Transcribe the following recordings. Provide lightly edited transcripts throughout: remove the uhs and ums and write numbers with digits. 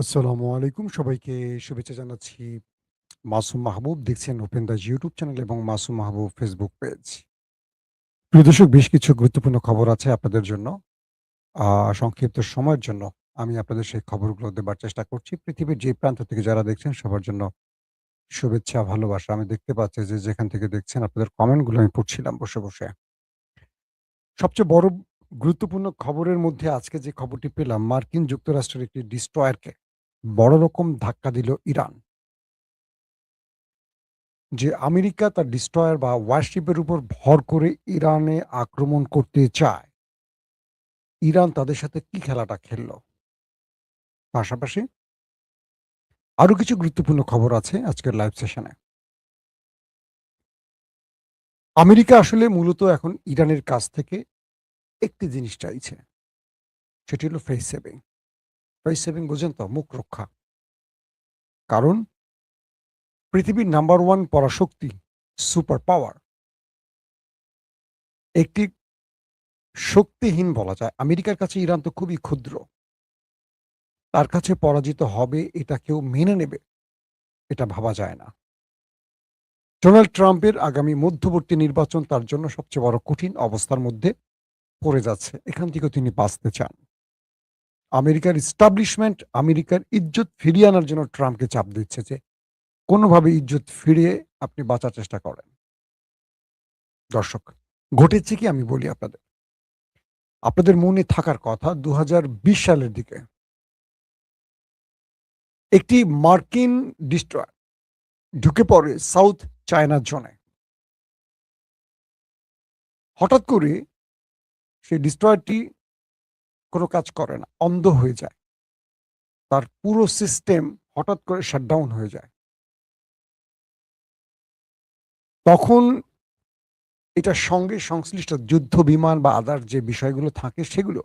আসসালামু আলাইকুম। সবাইকে শুভেচ্ছা জানাচ্ছি। মাসুম মাহবুব দেখছেন ওপেন দ্য ইউটিউব চ্যানেল এবং মাসুম মাহবুব ফেসবুক পেজ। প্রিয় দর্শক, বেশ কিছু গুরুত্বপূর্ণ খবর আছে আপনাদের জন্য। সংক্ষিপ্ত সময়ের জন্য আমি আপনাদের সেই খবরগুলো দেবার চেষ্টা করছি। পৃথিবীর যে প্রান্ত থেকে যারা দেখছেন সবার জন্য শুভেচ্ছা, ভালোবাসা। আমি দেখতে পাচ্ছি যে যেখান থেকে দেখছেন আপনাদের কমেন্টগুলো আমি পড়ছিলাম বসে। সবচেয়ে বড় গুরুত্বপূর্ণ খবরের মধ্যে আজকে যে খবরটি পেলাম, মার্কিন যুক্তরাষ্ট্রের একটি ডেস্ট্রয়ারকে বড় রকম ধাক্কা দিল ইরান। যে আমেরিকা তার ডিস্ট্রয়ার বা ওয়ারশিপের উপর ভর করে ইরানে আক্রমণ করতে চায়, ইরান তাদের সাথে কি খেলাটা খেলল? পাশাপাশি আরো কিছু গুরুত্বপূর্ণ খবর আছে আজকের লাইভ সেশনে। আমেরিকা আসলে মূলত এখন ইরানের কাছ থেকে একটি জিনিস চাইছে, সেটি হলো ফেস সেভিং। ফেস সেভিং বোঝেন তো? মুখ রক্ষা। কারণ পৃথিবীর নাম্বার 1 পরাশক্তি, সুপার পাওয়ার, একটি শক্তিহীন বলা যায়। আমেরিকার কাছে ইরান তো খুবই ক্ষুদ্র। তার কাছে পরাজিত হবে এটা কেউ মেনে নেবে, এটা ভাবা যায় না। ডোনাল্ড ট্রাম্পের আগামী মধ্যবর্তী নির্বাচন তার জন্য সবচেয়ে বড় কঠিন অবস্থার মধ্যে পড়ে যাচ্ছে। এখান থেকেও তিনি বাঁচতে চান। আমেরিকার ইস্টাবলিশমেন্ট আমেরিকার ইজ্জত ফিরিয়ে আনার জন্য ট্রাম্পকে চাপ দিচ্ছে যে কোনোভাবে ইজ্জত ফিরিয়ে আপনি বাঁচার চেষ্টা করেন। দর্শক, ঘটেছে কি আমি বলি আপনাদের। আপনাদের মনে থাকার কথা ২০২০ সালের দিকে একটি মার্কিন ডিস্ট্রয়ার ঢুকে পড়ে সাউথ চায়না জোনে। হঠাৎ করে সেই ডিস্ট্রয়ারটি কোনো কাজ করে না, অন্ধ হয়ে যায়। তার পুরো সিস্টেম হঠাৎ করে শাটডাউন হয়ে যায়। তখন এটার সঙ্গে সংশ্লিষ্ট যুদ্ধ বিমান বা আদার যে বিষয়গুলো থাকে সেগুলো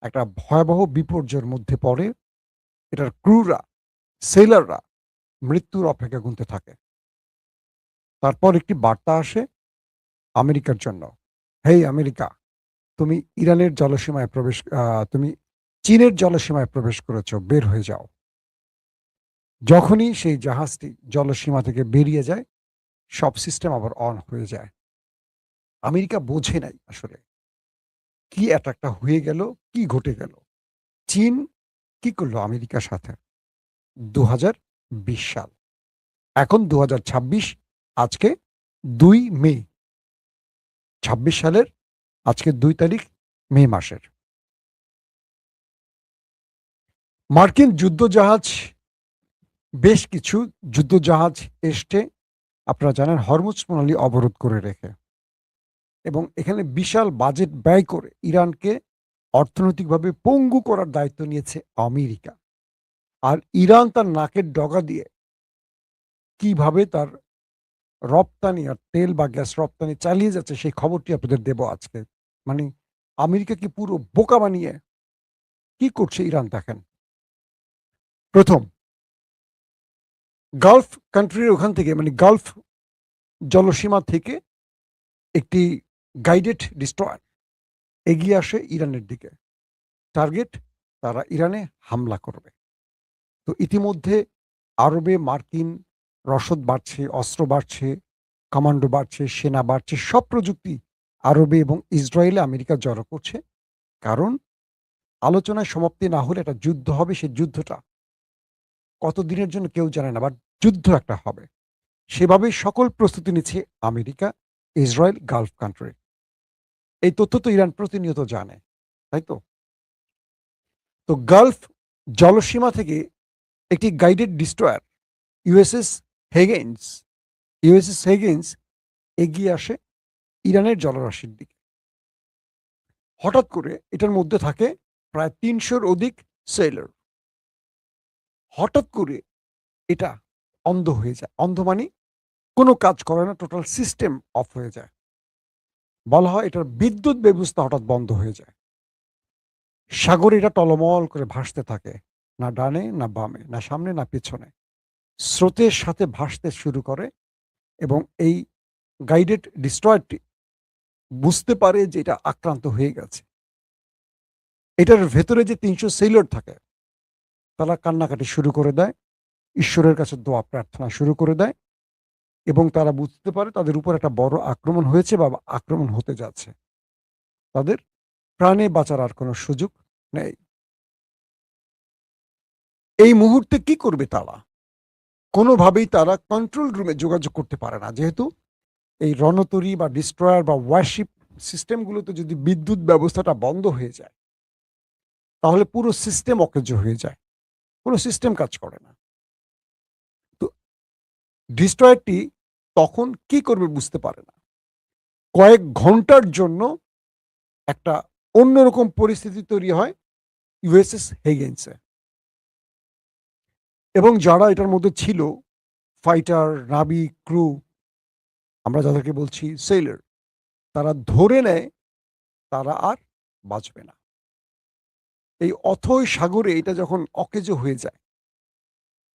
একটা ভয়াবহ বিপর্যয়ের মধ্যে পড়ে। এটার ক্রুরা, সেলাররা মৃত্যুর অপেক্ষা গুনতে থাকে। তারপর একটি বার্তা আসে আমেরিকার জন্য। হেই আমেরিকা, তুমি ইরানের জলসীমায় প্রবেশ তুমি চীনের জলসীমায় প্রবেশ করেছো, বের হয়ে যাও। যখনই সেই জাহাজটি জলসীমা থেকে বেরিয়ে যায়, সব সিস্টেম আবার অন হয়ে যায়। আমেরিকা বোঝে নাই আসলে কি অ্যাটাকটা হয়ে গেল, কি ঘটে গেল। চীন কি করলো আমেরিকার সাথে? ২০২০ সাল, এখন ২০২৬, আজকে ২ মে, ২৬ সালের আজকে ২ তারিখ মে মাসের। মার্কিন যুদ্ধজাহাজ, বেশ কিছু যুদ্ধজাহাজ এসছে, আপনারা জানেন, হরমুজ প্রণালী অবরোধ করে রেখে, এবং এখানে বিশাল বাজেট ব্যয় করে ইরানকে অর্থনৈতিকভাবে পঙ্গু করার দায়িত্ব নিয়েছে আমেরিকা। আর ইরান তার নাকের ডগা দিয়ে কিভাবে তার রপ্তানি আর তেল বা গ্যাস রপ্তানি চালিয়ে যাচ্ছে সেই খবরটি আপনাদের দেব আজকে। মানে আমেরিকাকে পুরো বোকা বানিয়ে কি করছে ইরান দেখেন। প্রথম, গালফ কান্ট্রির ওখান থেকে, মানে গালফ জলসীমা থেকে একটি গাইডেড ডিস্ট্রয়ার এগিয়ে আসে ইরানের দিকে। টার্গেট, তারা ইরানে হামলা করবে। তো ইতিমধ্যে আরবে মার্কিন রসদ বাড়ছে, অস্ত্র বাড়ছে, কমান্ডো বাড়ছে, সেনা বাড়ছে, সব প্রযুক্তি আরবে এবং ইসরায়েলে আমেরিকা জড়ো করছে। কারণ আলোচনায় সমাপ্তি না হলে একটা যুদ্ধ হবে, সেই যুদ্ধটা কতদিনের জন্য কেউ জানে না, বাট যুদ্ধ একটা হবে। সেভাবেই সকল প্রস্তুতি নিচ্ছে আমেরিকা, ইসরায়েল, গালফ কান্ট্রি। এই তথ্য তো ইরান প্রতিনিয়ত জানে, তাই তো? তো গালফ জলসীমা থেকে একটি গাইডেড ডিস্ট্রয়ার ইউএসএস হেগেন্স ইউএসএস হেগেন্স এগিয়ে আসে ইরানের জলরাশির দিকে। হঠাৎ করে এটার মধ্যে থাকে প্রায় ৩০০-র অধিক সেলার। হঠাৎ করে এটা অন্ধ হয়ে যায়। অন্ধ মানে কোনো কাজ করে না, টোটাল সিস্টেম অফ হয়ে যায়। বলা হয় এটার বিদ্যুৎ ব্যবস্থা হঠাৎ বন্ধ হয়ে যায়। সাগরে এটা টলমল করে ভাসতে থাকে। না ডানে, না বামে, না সামনে, না পিছনে। স্রোতের সাথে ভাসতে শুরু করে, এবং এই গাইডেড ডিস্ট্রয়ারটি বুঝতে পারে যে এটা আক্রান্ত হয়ে গেছে। এটার ভেতরে যে ৩০০ সেলর থাকে, তারা কান্নাকাটি শুরু করে দেয়, ঈশ্বরের কাছে দোয়া প্রার্থনা শুরু করে দেয় এবং তারা বুঝতে পারে তাদের উপর একটা বড় আক্রমণ হয়েছে বা আক্রমণ হতে যাচ্ছে। তাদের প্রাণে বাঁচার আর কোনো সুযোগ নেই। এই মুহূর্তে কি করবে তারা? কোনোভাবেই তারা কন্ট্রোল রুমে যোগাযোগ করতে পারে না। যেহেতু এই রণতরী বা ডিস্ট্রয়ার বা ওয়ারশিপ সিস্টেমগুলোতে যদি বিদ্যুৎ ব্যবস্থাটা বন্ধ হয়ে যায়, তাহলে পুরো সিস্টেম অকেজো হয়ে যায়। কোনো সিস্টেম কাজ করে না। তো ডিস্ট্রয়ারটি তখন কি করবে বুঝতে পারে না। কয়েক ঘন্টার জন্য একটা অন্যরকম পরিস্থিতি তৈরি হয় ইউএসএস হেগেন্সে এবং যারা এটার মধ্যে ছিল, ফাইটার, নাবিক, ক্রু, আমরা যাদেরকে বলছি সেইলার, তারা ধরে নেয় তারা আর বাঁচবে না। এই অথই সাগরে এটা যখন অকেজো হয়ে যায়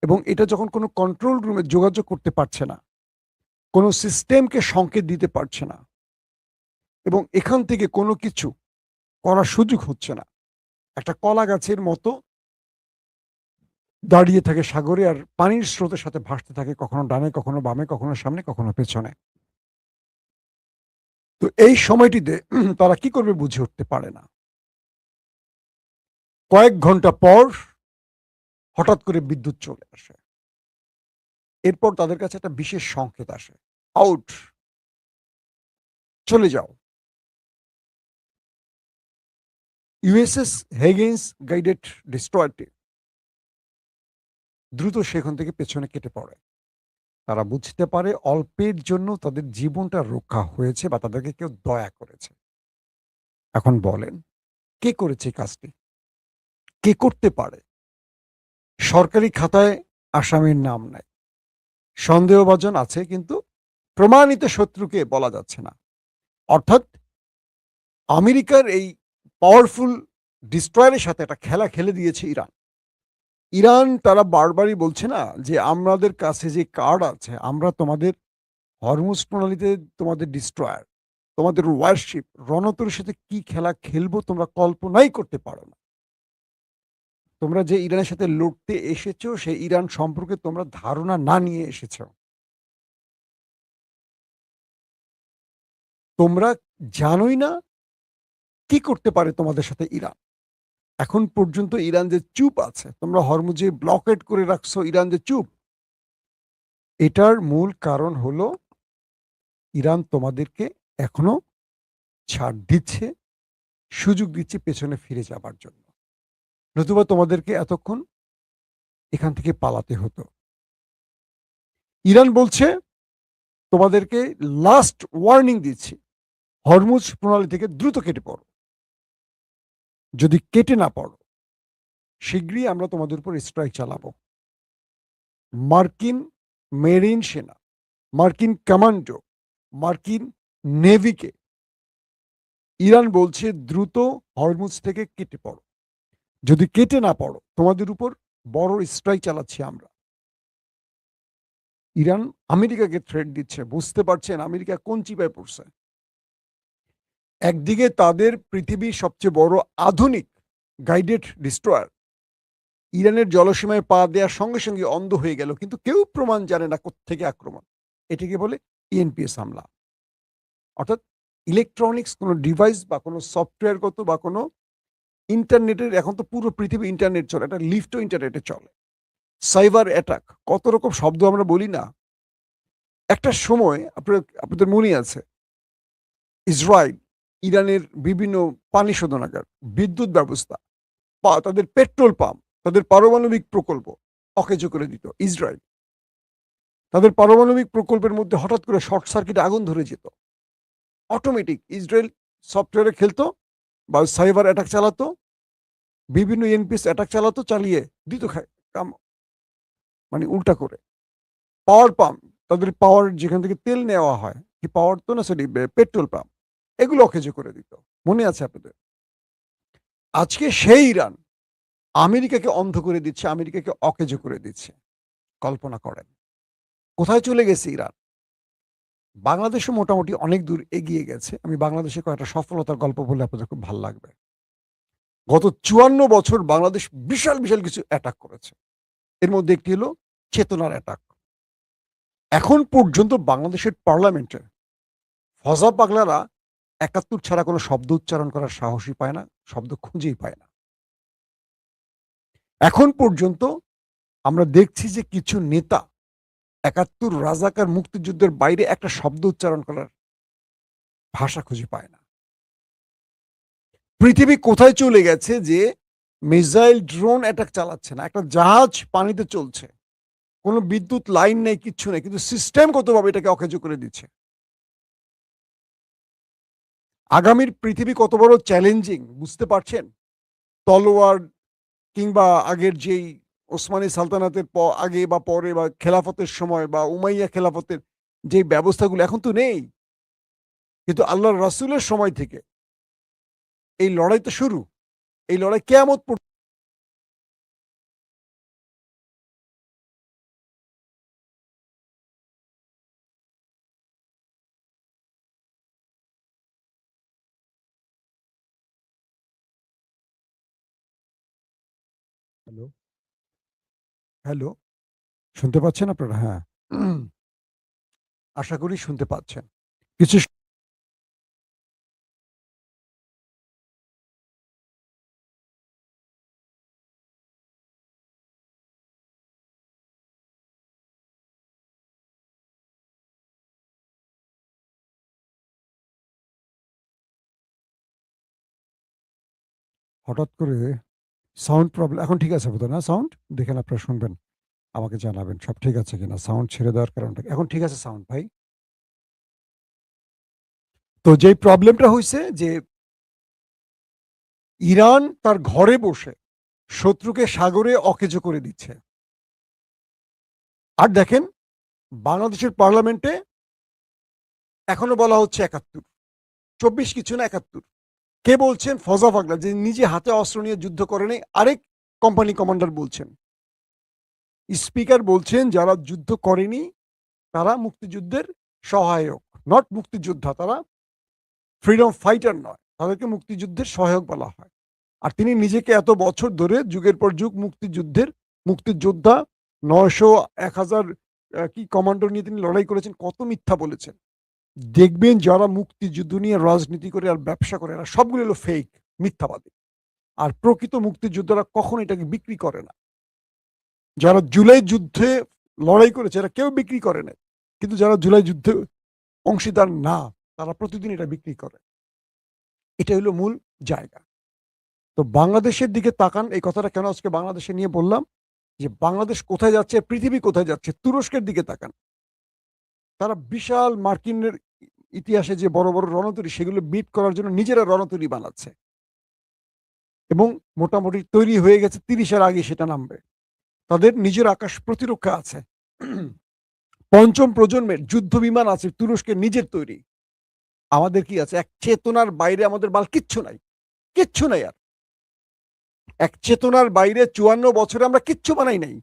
এবং এটা যখন কোনো কন্ট্রোল রুমে যোগাযোগ করতে পারছে না, কোনো সিস্টেমকে সংকেত দিতে পারছে না এবং এখান থেকে কোনো কিছু করার সুযোগ হচ্ছে না, একটা কলা গাছের মতো দাঁড়িয়ে থাকে সাগরে আর পানির স্রোতের সাথে ভাসতে থাকে, কখনো ডানে, কখনো বামে, কখনো সামনে, কখনো পেছনে। তো এই সময়টিতে তারা কি করবে বুঝে উঠতে পারে না। কয়েক ঘন্টা পর হঠাৎ করে বিদ্যুৎ চলে আসে। এরপর তাদের কাছে একটা বিশেষ সংকেত আসে, আউট, চলে যাও। ইউএসএস হেগেন্স গাইডেড ডিস্ট্রয়ারটি দ্রুত সেখান থেকে পেছনে কেটে পড়ে। তারা বুঝতে পারে অল্পের জন্য তাদের জীবনটা রক্ষা হয়েছে বা তাদেরকে কেউ দয়া করেছে। এখন বলেন, কে করেছে এই কাজটি? কে করতে পারে? সরকারি খাতায় আসামির নাম নাই, সন্দেহভাজন আছে, কিন্তু প্রমাণিত শত্রুকে বলা যাচ্ছে না। অর্থাৎ আমেরিকার এই পাওয়ারফুল ডিস্ট্রয়ারের সাথে একটা খেলা খেলে দিয়েছে ইরান। ইরান তারা বারবারই বলছে না যে আমাদের কাছে যে কার্ড আছে, আমরা তোমাদের হরমুজ প্রণালীতে তোমাদের ডিস্ট্রয়ার, তোমাদের ওয়ারশিপ, রণতরীর সাথে কি খেলা খেলবো তোমরা কল্পনাই করতে পারো না। তোমরা যে ইরানের সাথে লড়তে এসেছো সেই ইরান সম্পর্কে তোমরা ধারণা না নিয়ে এসেছো। তোমরা জানোই না কি করতে পারে তোমাদের সাথে ইরান। এখন পর্যন্ত ইরান যে চুপ আছে, তোমরা হরমুজে ব্লকেট করে রাখছো, ইরান যে চুপ, এটার মূল কারণ হলো ইরান তোমাদেরকে এখনো ছাড় দিচ্ছে, সুযোগ দিচ্ছে পেছনে ফিরে যাবার জন্য। নতুবা তোমাদেরকে এতক্ষণ এখান থেকে পালাতে হতো। ইরান বলছে তোমাদেরকে লাস্ট ওয়ার্নিং দিচ্ছি, হরমুজ প্রণালী থেকে দ্রুত কেটে পড়ো। যদি কেটে না পড়ো, শীঘ্রই আমরা তোমাদের উপর স্ট্রাইক চালাবো। মার্কিন মেরিন সেনা, মার্কিন কমান্ডো, মার্কিন নেভিকে ইরান বলছে দ্রুত হরমুজ থেকে কেটে পড়ো। যদি কেটে না পড়ো, তোমাদের উপর বড় স্ট্রাইক চালাচ্ছি আমরা। ইরান আমেরিকাকে থ্রেট দিচ্ছে। বুঝতে পারছেন আমেরিকা কোন চিপায় পড়ছে? একদিকে তাদের পৃথিবীর সবচেয়ে বড় আধুনিক গাইডেড ডিস্ট্রয়ার ইরানের জলসীমায় পা দেওয়ার সঙ্গে সঙ্গে অন্ধ হয়ে গেল, কিন্তু কেউ প্রমাণ জানে না কোত্থেকে আক্রমণ। এটিকে বলে ইএনপিএস হামলা। অর্থাৎ ইলেকট্রনিক্স কোনো ডিভাইস বা কোনো সফটওয়্যারগত বা কোনো ইন্টারনেটের, এখন তো পুরো পৃথিবী ইন্টারনেট চলে, একটা লিফটও ইন্টারনেটে চলে। সাইবার অ্যাটাক, কত রকম শব্দ আমরা বলি না। একটা সময় আপনাদের মনে আছে, ইসরায়েল ইরানের বিভিন্ন পানি শোধনাগার, বিদ্যুৎ ব্যবস্থা, তাদের পেট্রোল পাম্প, তাদের পারমাণবিক প্রকল্প অকেজো করে দিত ইসরায়েল। তাদের পারমাণবিক প্রকল্পের মধ্যে হঠাৎ করে শর্ট সার্কিটে আগুন ধরে যেত। অটোমেটিক ইসরায়েল সফটওয়্যারে খেলতো বা সাইবার অ্যাটাক চালাতো, বিভিন্ন এনপিএস অ্যাটাক চালাতো, চালিয়ে দিত কাম, মানে উল্টা করে। পাওয়ার পাম্প, তাদের পাওয়ার যেখান থেকে তেল নেওয়া হয়, কি পাওয়ার তো না, সরি পেট্রোল পাম্প, এগুলো অকেজো করে দিত। মনে আছে আপনাদের? আজকে সেই ইরান আমেরিকাকে অন্ধ করে দিচ্ছে, আমেরিকাকে অকেজো করে দিচ্ছে। কল্পনা করেন কোথায় চলে গেছে ইরান। বাংলাদেশও মোটামুটি অনেক দূর এগিয়ে গেছে। আমি বাংলাদেশে কয়েকটা সফলতার গল্প বললে আপনাদের খুব ভালো লাগবে। গত 54 বছর বাংলাদেশ বিশাল বিশাল কিছু অ্যাটাক করেছে। এর মধ্যে একটি হলো চেতনার অ্যাটাক। এখন পর্যন্ত বাংলাদেশের পার্লামেন্টে ফজা পাগলারা ৭১ ছাড়া কোনো শব্দ উচ্চারণ করার সাহসই পায় না, শব্দ খুঁজেই পায় না। এখন পর্যন্ত আমরা দেখছি যে কিছু নেতা ৭১ রাজাকার মুক্তিযুদ্ধের বাইরে একটা শব্দ উচ্চারণ করার ভাষা খুঁজে পায় না। পৃথিবী কোথায় চলে গেছে যে মিসাইল ড্রোন অ্যাটাক চালাচ্ছে না, একটা জাহাজ পানিতে চলছে, কোনো বিদ্যুৎ লাইন নেই, কিচ্ছু নেই, কিন্তু সিস্টেমগতভাবে এটাকে অকেজো করে দিচ্ছে। আগামীর পৃথিবী কত বড় চ্যালেঞ্জিং বুঝতে পারছেন? তলোয়ার কিংবা আগের যেই ওসমানী সালতানাতের আগে বা পরে বা খেলাফতের সময় বা উমাইয়া খেলাফতের যে ব্যবস্থাগুলো এখন তো নেই, কিন্তু আল্লাহর রাসূলের সময় থেকে এই লড়াই তো শুরু। এই লড়াই কিয়ামত পর্যন্ত। হ্যালো, হ্যালো, শুনতে পাচ্ছেন আপনারা? হ্যাঁ, আশা করি শুনতে পাচ্ছেন। কিছু হঠাৎ করে সাউন্ড প্রবলেম। এখন ঠিক আছে বোধহয় না সাউন্ড? দেখেন আপনারা শুনবেন। আমাকে জানাবেন সব ঠিক আছে কিনা। সাউন্ড ছেড়ে দেওয়ার কারণটা কি? এখন ঠিক আছে সাউন্ড ভাই? তো যেই প্রবলেমটা হইছে যে ইরান তার ঘরে বসে শত্রুকে সাগরে অকেজো করে দিচ্ছে। আর দেখেন বাংলাদেশের পার্লামেন্টে এখনো বলা হচ্ছে ৭১, ২৪ কিছু না ৭১। কে বলছেন? ফজা পাগলা, যে নিজে হাতে অস্ত্র নিয়ে যুদ্ধ করে নাই, আরেক কোম্পানি কমান্ডার বলছেন। স্পিকার বলছেন যারা যুদ্ধ করেনি তারা মুক্তিযুদ্ধের সহায়ক, নট মুক্তিযোদ্ধা, তারা ফ্রিডম ফাইটার নয়, তাদেরকে মুক্তিযুদ্ধের সহায়ক বলা হয়। আর তিনি নিজেকে এত বছর ধরে যুগের পর যুগ মুক্তিযুদ্ধের মুক্তিযোদ্ধা, ৯০০ ১০০০ কি কমান্ডো নিয়ে তিনি লড়াই করেছেন, কত মিথ্যা বলেছেন। দেখবেন যারা মুক্তিযুদ্ধ নিয়ে রাজনীতি করে আর ব্যবসা করে এরা সবগুলো হলো ফেক, মিথ্যাবাদী। আর প্রকৃত মুক্তিযোদ্ধারা কখনো এটাকে বিক্রি করে না। যারা জুলাই যুদ্ধে লড়াই করেছে এরা কেউ বিক্রি করে না, কিন্তু যারা জুলাই যুদ্ধে অংশীদার না তারা প্রতিদিন এটা বিক্রি করে। এটা হলো মূল জায়গা। তো বাংলাদেশের দিকে তাকান। এই কথাটা কেন আজকে বাংলাদেশে নিয়ে বললাম, যে বাংলাদেশ কোথায় যাচ্ছে, পৃথিবী কোথায় যাচ্ছে। তুরস্কের দিকে তাকান, তারা বিশাল মার্কিনের ইতিহাসে যে বড় বড় রণতরী সেগুলো বিট করার জন্য নিজেরা রণতরী বানাচ্ছে এবং মোটামুটি তৈরি হয়ে গেছে, ৩০-এর আগে সেটা নামবে। তাদের নিজের আকাশ প্রতিরক্ষা আছে, পঞ্চম প্রজন্মের যুদ্ধ বিমান আছে তুরস্কের নিজের তৈরি। আমাদের কি আছে? এক চেতনার বাইরে আমাদের বাল কিচ্ছু নাই, কিচ্ছু নাই। আর এক চেতনার বাইরে ৫৪ বছরে আমরা কিচ্ছু বানাই নাই।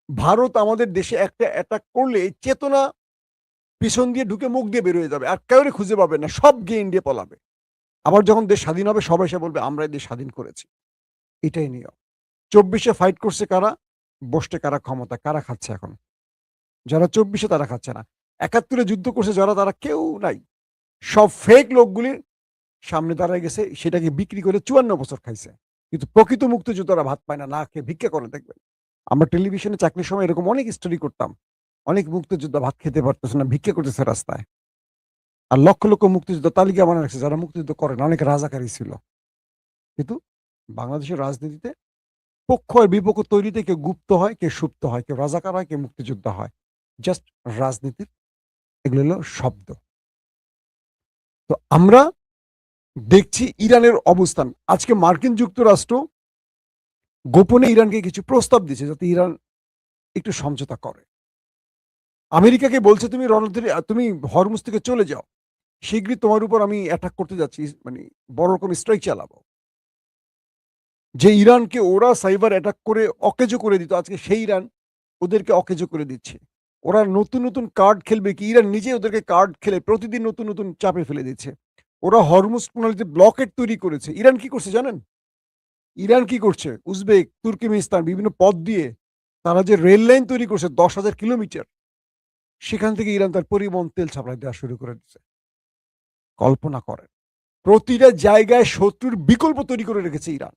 ভারত আমাদের দেশে একটা অ্যাটাক করলে চেতনা পিছন দিয়ে ঢুকে মুখ দিয়ে বের হয়ে যাবে, আর কাউরে খুঁজে পাবে না, সব গিয়ে ইন্ডিয়া পলাবে। আবার যখন দেশ স্বাধীন হবে সবাই এসে বলবে আমরা এই দেশ স্বাধীন করেছি। এটাই নিয়ম। ২৪-এ ফাইট করছে কারা? বসতে কারা ক্ষমতা, কারা খাচ্ছে এখন? যারা ২৪-এ তারা খাচ্ছে না। ৭১-এ যুদ্ধ করছে যারা, তারা কেউ নাই। সব ফেক লোকগুলি সামনে দাঁড়ায় গেছে, সেটাকে বিক্রি করে ৫৪ বছর খাইছে। কিন্তু প্রকৃত মুক্তিযোদ্ধারা ভাত পায় না, না খেয়ে ভিক্ষা করে। দেখবেন আমরা টেলিভিশনে চাকরির সময় এরকম অনেক স্টোরি করতাম। অনেক মুক্তিযোদ্ধা ভাত খেতে পারতেছে না, ভিক্ষা করতেছে রাস্তায়। আর লক্ষ লক্ষ মুক্তিযোদ্ধা তালিকা বানায় রাখছে যারা মুক্তিযুদ্ধ করে না, অনেক রাজাকারী ছিল। কিন্তু বাংলাদেশের রাজনীতিতে পক্ষ আর বিপক্ষ তৈরিতে কেউ গুপ্ত হয়, কেউ সুপ্ত হয়, কেউ রাজাকার হয়, কেউ মুক্তিযোদ্ধা হয়। জাস্ট রাজনীতির এগুলো হলো শব্দ। তো আমরা দেখছি ইরানের অবস্থান। আজকে মার্কিন যুক্তরাষ্ট্র গোপনে ইরানকে কিছু প্রস্তাব দিচ্ছে যাতে ইরান একটু সমঝোতা করে। আমেরিকাকে বলছে তুমি তুমি হরমুজ থেকে চলে যাও, শীঘ্রই তোমার উপর আমি অ্যাটাক করতে যাচ্ছি, মানে বড় রকম স্ট্রাইক চালাবো। যে ইরানকে ওরা সাইবার অ্যাটাক করে অকেজো করে দিত, আজকে সেই ইরান ওদেরকে অকেজো করে দিচ্ছে। ওরা নতুন নতুন কার্ড খেলবে কি, ইরান নিজে ওদেরকে কার্ড খেলে প্রতিদিন নতুন নতুন চাপে ফেলে দিচ্ছে। ওরা হরমুজ প্রণালীতে ব্লকেট তৈরি করেছে। ইরান কি করছে জানেন? ইরান কি করছে? উজবেক, তুর্কমেনিস্তান বিভিন্ন পথ দিয়ে তারা যে রেল লাইন তৈরি করছে 10,000 কিলোমিটার, সেখান থেকে ইরান তার পরিবহন তেল সাপ্লাই দেওয়া শুরু করে দিচ্ছে। কল্পনা করেন। প্রতিটা জায়গায় শত্রুর বিকল্প তৈরি করে রেখেছে ইরান।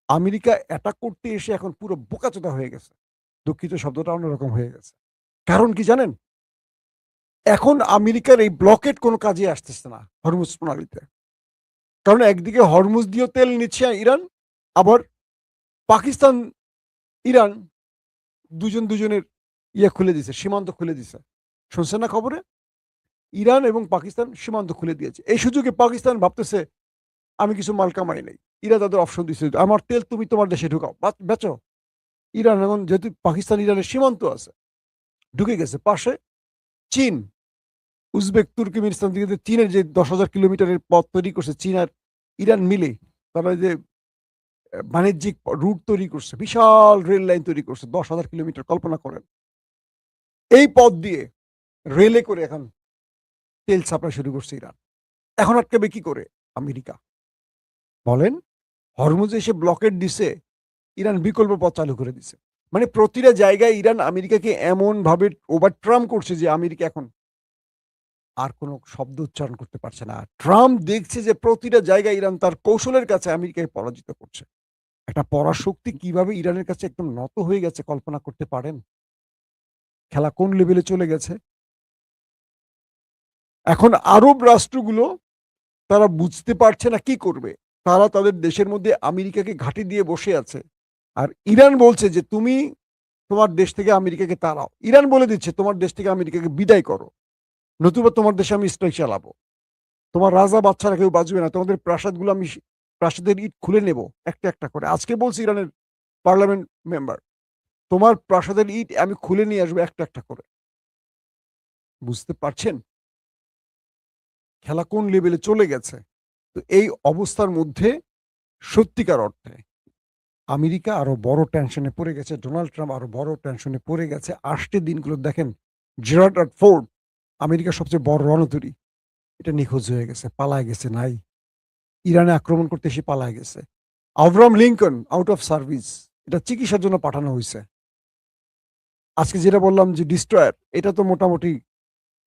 আমেরিকা অ্যাটাক করতে এসে এখন পুরো বোকাচোদা হয়ে গেছে। দুঃখিত, শব্দটা অন্যরকম হয়ে গেছে। কারণ কি জানেন? এখন আমেরিকার এই ব্লকেড কোনো কাজে আসতেছে না হরমুজ প্রণালীতে। কারণ একদিকে হরমুজ দিয়েও তেল নিচ্ছে ইরান, আবার পাকিস্তান, ইরান দুজনের খুলে দিছে, সীমান্ত খুলে দিছে। শুনছেন না খবরে? ইরান এবং পাকিস্তান সীমান্ত খুলে দিয়েছে। এই সুযোগে পাকিস্তান ভাবতেছে আমি কিছু মাল কামাই নাই। ইরান তাদের অপশন দিচ্ছে, আমার তেল তুমি তোমার দেশে ঢুকাও, বেচো। ইরান এখন যেহেতু পাকিস্তান ইরানের সীমান্ত আছে, ঢুকে গেছে। পাশে চীন, উজবেক, তুর্কমেনিস্তান থেকে চীনের যে 10,000 কিলোমিটারের পথ তৈরি করছে চীন আর ইরান মিলে, তারা যে বাণিজ্যিক রুট তৈরি করছে, বিশাল রেল লাইন তৈরি করছে 10,000 কিলোমিটার। কল্পনা করেন, এই পথ দিয়ে রেলে করে এখন তেল সাপ্লাই শুরু করছে ইরান। এখন আটকাবে কি করে আমেরিকা? বলেন, হরমুজে এসে ব্লকেট দিছে, ইরান বিকল্প পথ চালু করে দিছে। মানে প্রতিটা জায়গায় ইরান আমেরিকাকে এমন ভাবে ওভারট্রাম করছে যে আমেরিকা এখন আর কোনো শব্দ উচ্চারণ করতে পারছে না। ট্রাম্প দেখছে যে প্রতিটা জায়গায় ইরান তার কৌশলের কাছে আমেরিকাকে পরাজিত করছে। একটা পরাশক্তি কিভাবে ইরানের কাছে একদম নত হয়ে গেছে কল্পনা করতে পারেন? খেলা কোন লেভেলে চলে গেছে? এখন আরব রাষ্ট্রগুলো তারা বুঝতে পারছে না কি করবে। তারা তাদের দেশের মধ্যে আমেরিকাকে ঘাঁটি দিয়ে বসে আছে। আর ইরান বলছে যে তুমি তোমার দেশ থেকে আমেরিকাকে তাড়াও। ইরান বলে দিচ্ছে তোমার দেশ থেকে আমেরিকাকে বিদায় করো, নতুবা তোমার দেশে আমি স্ট্রাইক চালাবো। তোমার রাজা বাচ্চারা কেউ বাঁচবে না, তোমাদের প্রাসাদগুলো আমি প্রাসাদের ইট খুলে নেব একটা একটা করে। আজকে বলছে ইরানের পার্লামেন্ট মেম্বার, তোমার প্রাসাদের ইট আমি খুলে নিয়ে আসবো একটা একটা করে। বুঝতে পারছেন খেলা কোন লেভেলে চলে গেছে? তো এই অবস্থার মধ্যে সত্যিকার অর্থে আমেরিকা আরো বড় টেনশনে পড়ে গেছে, ডোনাল্ড ট্রাম্প আরো বড় টেনশনে পড়ে গেছে। আসতে দিনগুলো দেখেন, জেরার্ড ফোর্ড, আমেরিকার সবচেয়ে বড় রণতরী, এটা নিখোঁজ হয়ে গেছে, পালায় গেছে, নাই। ইরানে আক্রমণ করতে এসে পালায় গেছে। Abraham Lincoln out of service, এটা চিকিৎসার জন্য পাঠানো হয়েছে। আজকে যেটা বললাম যে ডিস্ট্রয়ার, এটা তো মোটামুটি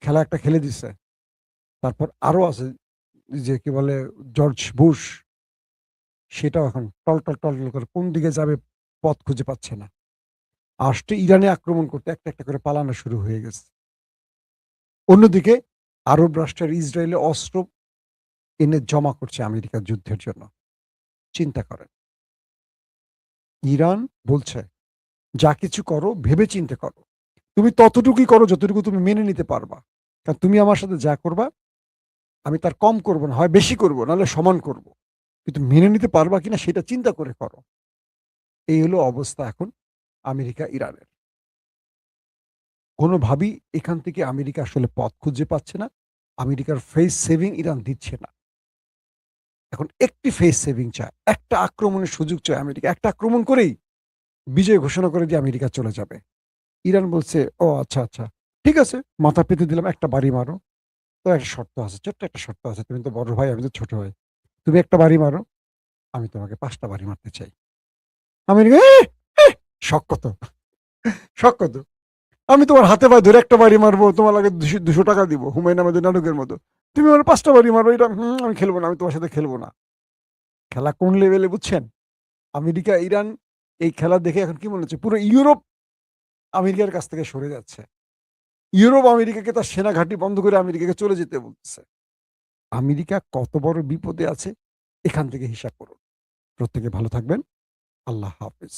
খেলা একটা খেলে দিছে। তারপর আরো আছে যে কি বলে জর্জ বুশ, সেটাও এখন টল করে কোন দিকে যাবে পথ খুঁজে পাচ্ছে না। আসতে ইরানে আক্রমণ করতে একটা একটা করে পালানো শুরু হয়ে গেছে। অন্যদিকে আরব রাষ্ট্রের ইসরায়েলে অস্ত্র এনে জমা করছে আমেরিকার যুদ্ধের জন্য। চিন্তা করেন। ইরান বলছে যা কিছু করো ভেবে চিন্তে করো, তুমি ততটুকুই করো যতটুকু তুমি মেনে নিতে পারবা। কারণ তুমি আমার সাথে যা করবা আমি তার কম করবো না, হয় বেশি করবো, নাহলে সমান করব। কিন্তু মেনে নিতে পারবা কিনা সেটা চিন্তা করে করো। এই হলো অবস্থা এখন আমেরিকা ইরানের। কোনোভাবেই এখান থেকে আমেরিকা আসলে পথ খুঁজে পাচ্ছে না। আমেরিকার ফেস সেভিং ইরান দিচ্ছে না। এখন একটি ফেস সেভিং চায়, একটা আক্রমণের সুযোগ চায় আমেরিকা। একটা আক্রমণ করেই বিজয় ঘোষণা করে দিয়ে আমেরিকা চলে যাবে। ইরান বলছে, ও আচ্ছা আচ্ছা, ঠিক আছে, মাথা পেতে দিলাম, একটা বাড়ি মারো। তো একটা শর্ত আছে, ছোট্ট একটা শর্ত আছে, তুমি তো বড় ভাই, আমি তো ছোট ভাই। তুমি একটা বাড়ি মারো, আমি তোমাকে 5টা বাড়ি মারতে চাই। আমেরিকা শখ কত, শখ কত, আমি তোমার হাতে পায়ে ধরে একটা বাড়ি মারবো, তোমার লাগে 200 টাকা দিব, হুমায়ুন আহমেদের নাটকের মতো। তুমি আমার 5টা বাড়ি মারবো, এটা আমি খেলবো না, আমি তোমার সাথে খেলবো না। খেলা কোন লেভেলে বুঝছেন? আমেরিকা ইরান এই খেলা দেখে এখন কি মনে হচ্ছে পুরো ইউরোপ আমেরিকার কাছ থেকে সরে যাচ্ছে। ইউরোপ আমেরিকাকে তার সেনা ঘাঁটি বন্ধ করে আমেরিকাকে চলে যেতে বলতেছে। আমেরিকা কত বড় বিপদে আছে এখান থেকে হিসাব করুন। প্রত্যেকে ভালো থাকবেন। আল্লাহ হাফেজ।